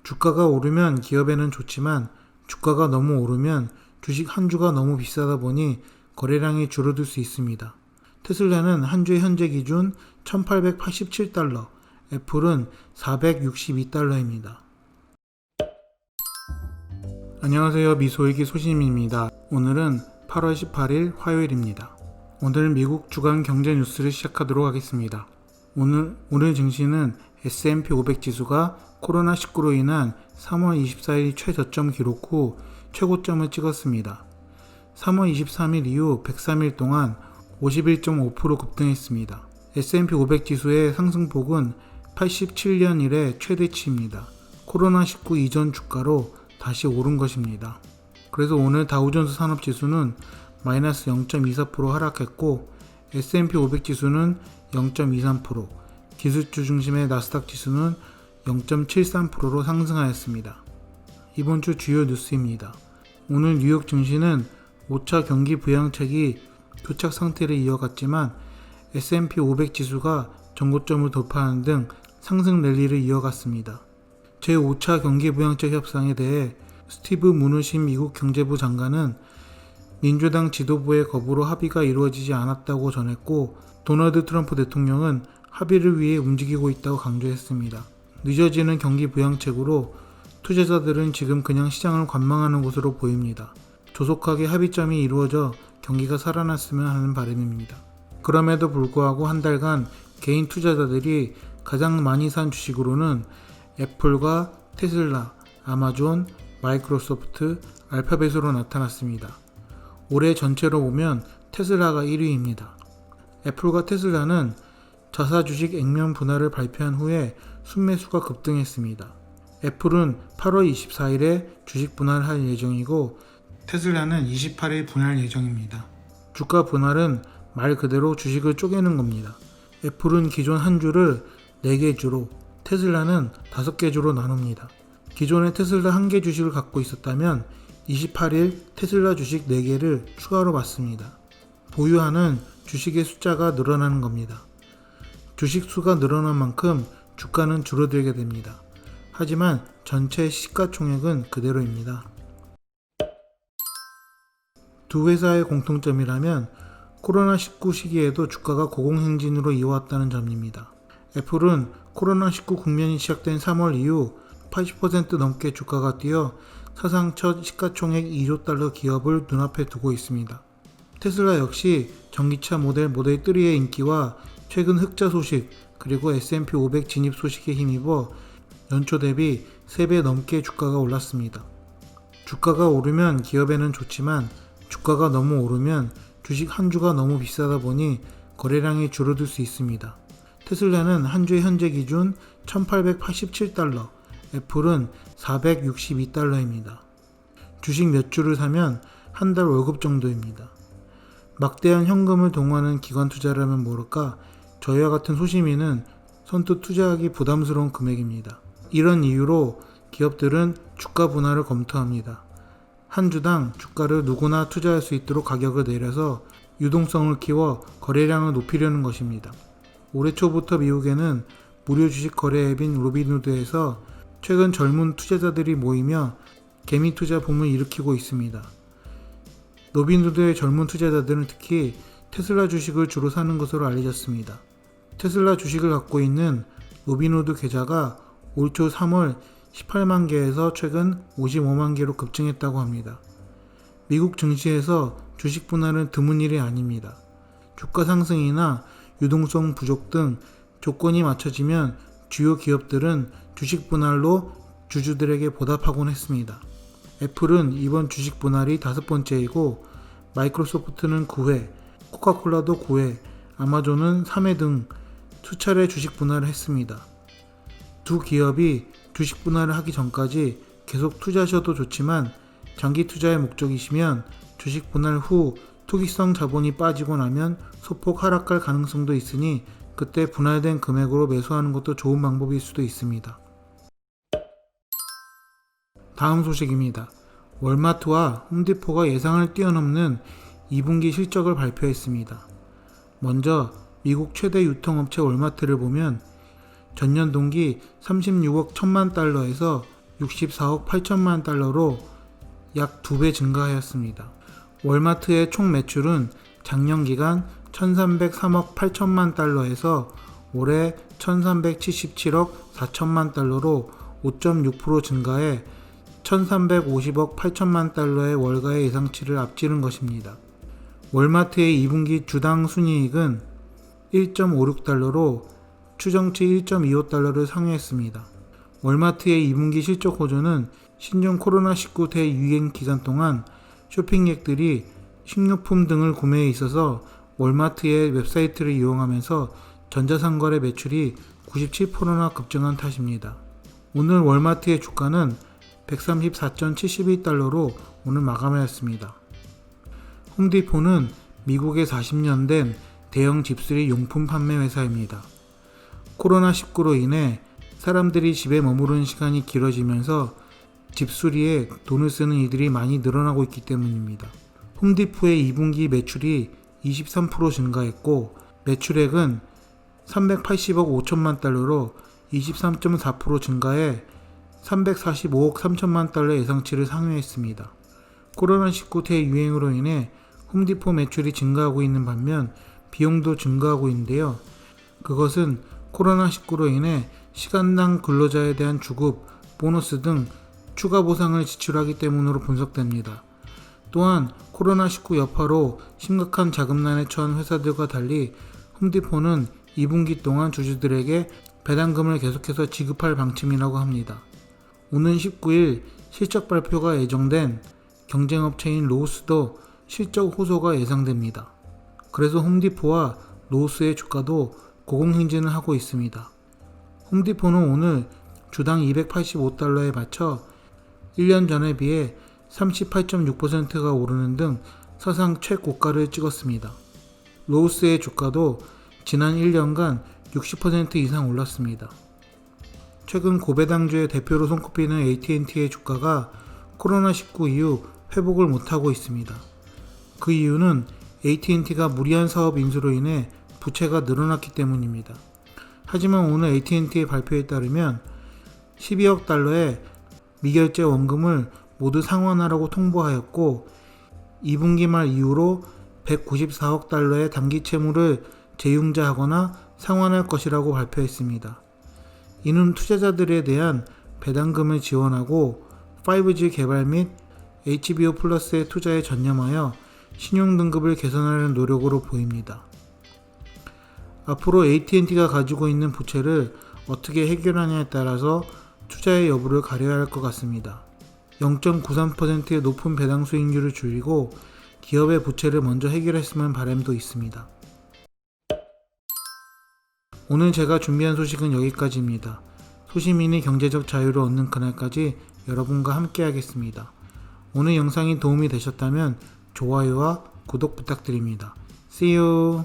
주가가 오르면 기업에는 좋지만 주가가 너무 오르면 주식 한 주가 너무 비싸다 보니 거래량이 줄어들 수 있습니다. 테슬라는 한 주의 현재 기준 1887달러, 애플은 462달러입니다. 안녕하세요. 미소일기 소심입니다. 오늘은 8월 18일 화요일입니다. 오늘 미국 주간 경제 뉴스를 시작하도록 하겠습니다. 오늘 증시는 S&P 500 지수가 코로나19로 인한 3월 24일 최저점 기록 후 최고점을 찍었습니다. 3월 23일 이후 103일 동안 51.5% 급등했습니다. S&P 500 지수의 상승폭은 87년 이래 최대치입니다. 코로나19 이전 주가로 다시 오른 것입니다. 그래서 오늘 다우존스 산업지수는 마이너스 0.24% 하락했고 S&P 500 지수는 0.23%, 기술주 중심의 나스닥 지수는 0.73%로 상승하였습니다. 이번 주 주요 뉴스입니다. 오늘 뉴욕 증시는 5차 경기 부양책이 교착 상태를 이어갔지만 S&P 500 지수가 전고점을 돌파하는 등 상승 랠리를 이어갔습니다. 제5차 경기 부양책 협상에 대해 스티브 무누신 미국 경제부 장관은 민주당 지도부의 거부로 합의가 이루어지지 않았다고 전했고, 도널드 트럼프 대통령은 합의를 위해 움직이고 있다고 강조했습니다. 늦어지는 경기 부양책으로 투자자들은 지금 그냥 시장을 관망하는 것으로 보입니다. 조속하게 합의점이 이루어져 경기가 살아났으면 하는 바람입니다. 그럼에도 불구하고 한 달간 개인 투자자들이 가장 많이 산 주식으로는 애플과 테슬라, 아마존, 마이크로소프트, 알파벳으로 나타났습니다. 올해 전체로 보면 테슬라가 1위입니다. 애플과 테슬라는 자사 주식 액면 분할을 발표한 후에 순매수가 급등했습니다. 애플은 8월 24일에 주식 분할할 예정이고 테슬라는 28일 분할 예정입니다. 주가 분할은 말 그대로 주식을 쪼개는 겁니다. 애플은 기존 한 주를 4개 주로, 테슬라는 5개 주로 나눕니다. 기존에 테슬라 1개 주식을 갖고 있었다면 28일 테슬라 주식 4개를 추가로 받습니다. 보유하는 주식의 숫자가 늘어나는 겁니다. 주식 수가 늘어난 만큼 주가는 줄어들게 됩니다. 하지만 전체 시가총액은 그대로입니다. 두 회사의 공통점이라면 코로나19 시기에도 주가가 고공행진으로 이어왔다는 점입니다. 애플은 코로나19 국면이 시작된 3월 이후 80% 넘게 주가가 뛰어 사상 첫 시가총액 2조 달러 기업을 눈앞에 두고 있습니다. 테슬라 역시 전기차 모델 3의 인기와 최근 흑자 소식, 그리고 S&P 500 진입 소식에 힘입어 연초 대비 3배 넘게 주가가 올랐습니다. 주가가 오르면 기업에는 좋지만 주가가 너무 오르면 주식 한 주가 너무 비싸다 보니 거래량이 줄어들 수 있습니다. 테슬라는 한 주의 현재 기준 1887달러, 애플은 462달러입니다. 주식 몇 주를 사면 한 달 월급 정도입니다. 막대한 현금을 동원하는 기관 투자라면 모를까 저희와 같은 소시민은 선뜻 투자하기 부담스러운 금액입니다. 이런 이유로 기업들은 주가 분할을 검토합니다. 한 주당 주가를 누구나 투자할 수 있도록 가격을 내려서 유동성을 키워 거래량을 높이려는 것입니다. 올해 초부터 미국에는 무료 주식 거래 앱인 로빈후드에서 최근 젊은 투자자들이 모이며 개미 투자 붐을 일으키고 있습니다. 로빈후드의 젊은 투자자들은 특히 테슬라 주식을 주로 사는 것으로 알려졌습니다. 테슬라 주식을 갖고 있는 로빈후드 계좌가 올 초 3월 18만 개에서 최근 55만 개로 급증했다고 합니다. 미국 증시에서 주식 분할은 드문 일이 아닙니다. 주가 상승이나 유동성 부족 등 조건이 맞춰지면 주요 기업들은 주식 분할로 주주들에게 보답하곤 했습니다. 애플은 이번 주식 분할이 5번째이고 마이크로소프트는 9회, 코카콜라도 9회, 아마존은 3회 등 수차례 주식 분할을 했습니다. 두 기업이 주식 분할을 하기 전까지 계속 투자하셔도 좋지만 장기 투자의 목적이시면 주식 분할 후 투기성 자본이 빠지고 나면 소폭 하락할 가능성도 있으니 그때 분할된 금액으로 매수하는 것도 좋은 방법일 수도 있습니다. 다음 소식입니다. 월마트와 홈디포가 예상을 뛰어넘는 2분기 실적을 발표했습니다. 먼저 미국 최대 유통업체 월마트를 보면 전년 동기 36억 1천만 달러에서 64억 8천만 달러로 약 2배 증가하였습니다. 월마트의 총 매출은 작년 기간 1303억 8천만 달러에서 올해 1377억 4천만 달러로 5.6% 증가해 1350억 8천만 달러의 월가의 예상치를 앞지른 것입니다. 월마트의 2분기 주당 순이익은 1.56달러로 추정치 1.25달러를 상회했습니다. 월마트의 2분기 실적 호조는 신종 코로나19 대유행 기간 동안 쇼핑객들이 식료품 등을 구매에 있어서 월마트의 웹사이트를 이용하면서 전자상거래 매출이 97%나 급증한 탓입니다. 오늘 월마트의 주가는 134.72달러로 오늘 마감하였습니다. 홈디포는 미국에 40년 된 대형 집수리 용품 판매 회사입니다. 코로나19로 인해 사람들이 집에 머무르는 시간이 길어지면서 집수리에 돈을 쓰는 이들이 많이 늘어나고 있기 때문입니다. 홈디포의 2분기 매출이 23% 증가했고 매출액은 380억 5천만 달러로 23.4% 증가해 345억 3천만 달러 예상치를 상회했습니다. 코로나19 대유행으로 인해 홈디포 매출이 증가하고 있는 반면 비용도 증가하고 있는데요. 그것은 코로나19로 인해 시간당 근로자에 대한 주급, 보너스 등 추가 보상을 지출하기 때문으로 분석됩니다. 또한 코로나19 여파로 심각한 자금난에 처한 회사들과 달리 홈디포는 2분기 동안 주주들에게 배당금을 계속해서 지급할 방침이라고 합니다. 오는 19일 실적 발표가 예정된 경쟁업체인 로우스도 실적 호소가 예상됩니다. 그래서 홈디포와 로우스의 주가도 고공행진을 하고 있습니다. 홈디포는 오늘 주당 285달러에 맞춰 1년 전에 비해 38.6%가 오르는 등 사상 최고가를 찍었습니다. 로우스의 주가도 지난 1년간 60% 이상 올랐습니다. 최근 고배당주의 대표로 손꼽히는 AT&T의 주가가 코로나19 이후 회복을 못하고 있습니다. 그 이유는 AT&T가 무리한 사업 인수로 인해 부채가 늘어났기 때문입니다. 하지만 오늘 AT&T의 발표에 따르면 12억 달러의 미결제 원금을 모두 상환하라고 통보하였고 2분기 말 이후로 194억 달러의 단기 채무를 재융자하거나 상환할 것이라고 발표했습니다. 이는 투자자들에 대한 배당금을 지원하고 5G 개발 및 HBO 플러스의 투자에 전념하여 신용등급을 개선하려는 노력으로 보입니다. 앞으로 AT&T가 가지고 있는 부채를 어떻게 해결하냐에 따라서 투자의 여부를 가려야 할 것 같습니다. 0.93%의 높은 배당 수익률을 줄이고 기업의 부채를 먼저 해결했으면 바람도 있습니다. 오늘 제가 준비한 소식은 여기까지입니다. 소시민이 경제적 자유를 얻는 그날까지 여러분과 함께 하겠습니다. 오늘 영상이 도움이 되셨다면 좋아요와 구독 부탁드립니다. See you!